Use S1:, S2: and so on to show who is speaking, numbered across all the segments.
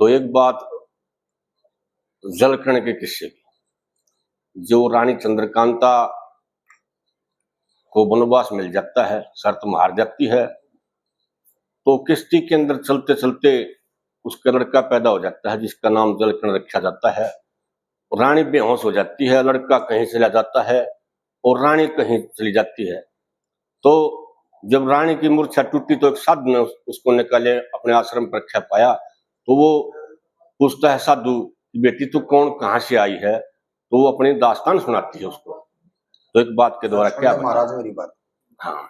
S1: तो एक बात जलकर्ण के किस्से की, जो रानी चंद्रकांता को वनवास मिल जाता है, शर्त में हार जाती है, तो किश्ती के अंदर चलते चलते उसका लड़का पैदा हो जाता है जिसका नाम जलकर्ण रखा जाता है। रानी बेहोश हो जाती है, लड़का कहीं चला जाता है और रानी कहीं चली जाती है। तो जब रानी की मूर्छा टूटी तो एक साधु ने उसको निकाले अपने आश्रम पर रखा पाया। तो वो पूछता है साधु, बेटी तू कौन, कहाँ से आई है? तो वो अपनी दास्तान सुनाती है उसको। तो एक बात के द्वारा क्या
S2: महाराज मेरी बात।
S1: हाँ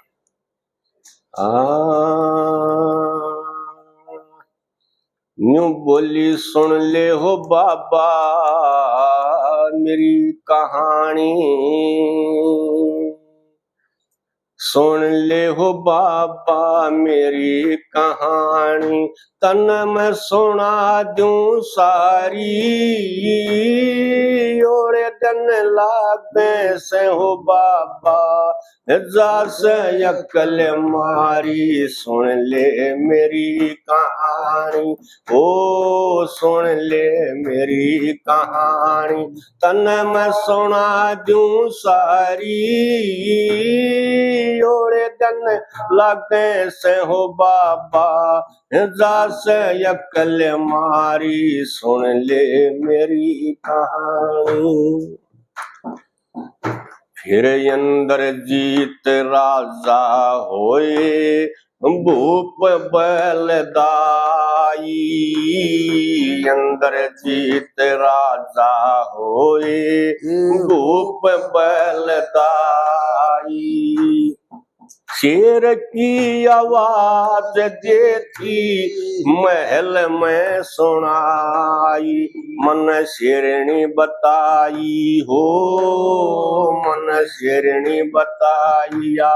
S1: न्यू बोली सुन ले हो बाबा मेरी कहानी, सुन ले हो बाबा मेरी कहानी, तन मैं सुना दूं सारी, और दिन लागे से हो बाबा जस यकल मारी, सुन ले मेरी कहानी, ओ सुन ले मेरी कहानी, तन मैं सुना दूं सारी, और दिन लागे से हो बाबा जस यकल मारी, सुन ले मेरी कहानी। फिर इंद्रजीत राजा होए भूप बलदाई, इंद्रजीत राजा होए भूप बलदाई, शेर की आवाज जे थी महल में सुनाई, मन शेरनी बताई हो, मन शेरनी बताइया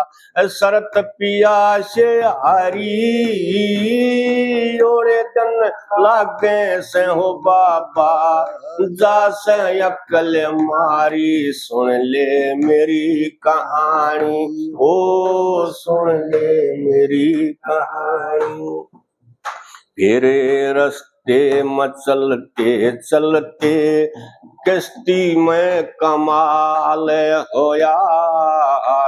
S1: शरत पिया से हारी, और दिन लागे से हो बाबा जास यकल मारी, सुन ले मेरी कहानी, ओ सुन ले मेरी कहानी। फिर रस्ते में चलते चलते किश्ती में कमाल होया,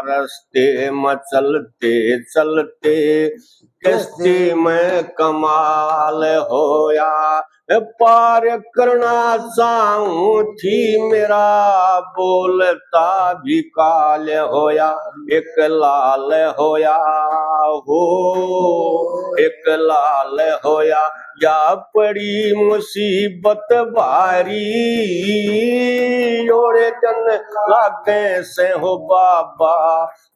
S1: रस्ते में चलते चलते किश्ती में कमाल होया, पार करना चाहूं थी मेरा बोलता भी काल होया, एक लाल होया हो, एक लाल होया, या पड़ी मुसीबत भारी, और दिन लागे से हो बाबा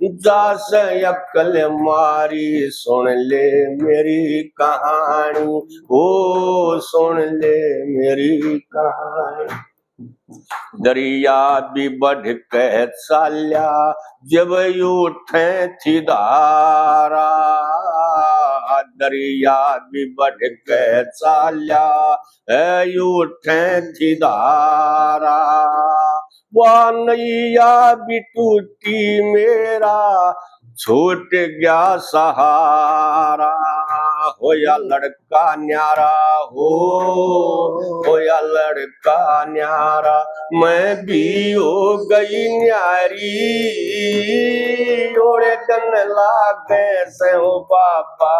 S1: जास यकल मारी, सुन ले मेरी कहानी, ओ सुन ले मेरी कहानी। दरिया भी बढ़ के चाल्या जब उठे थी धारा, दरिया भी बढ़ के चाल्या उठे थी धारा, वह नैया भी टूटी मेरा छूट गया सहारा, होया लड़का न्यारा होया लड़का न्यारा, मैं भी हो गई न्यारी, और दिन लागे से हो बाबा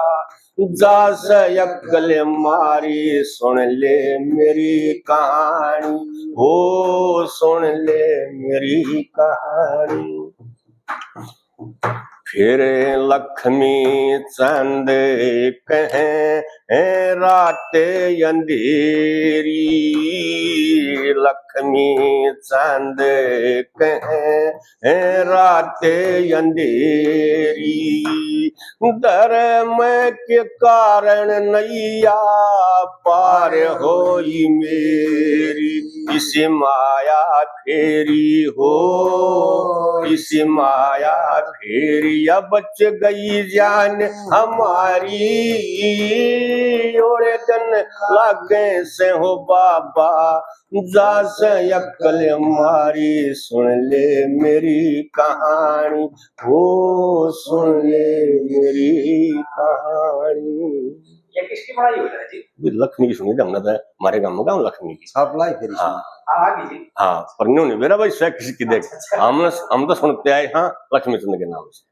S1: जास यकल मारी, सुन ले मेरी कहानी, हो सुन ले मेरी कहानी। फिर लक्ष्मी चंद कहें रात अंधेरी, लक्ष्मी चंद कहें रात अंधेरी, धर्म के कारण नैया पार होई मेरी, इस माया फेरी हो, इस माया फेरी, अब बच गई जान हमारी, और दिन लागे से हो बाबा जास यकल मारी, सुन ले मेरी कहानी, हो सुन ले मेरी कहानी।
S2: ये किसकी बनाई हुई है जी?
S1: भी लक्ष्मी की सुनी थी हमने तो, हमारे गांव में गाँव लक्ष्मी की।
S3: सप्लाई फिर
S1: हाँ
S2: आगे जी।
S1: हाँ, पर न्यू नहीं मेरा भाई से किसी की देख,
S2: अच्छा, अच्छा।
S1: हम तो सुनते आए हाँ लक्ष्मी चंद के नाम से।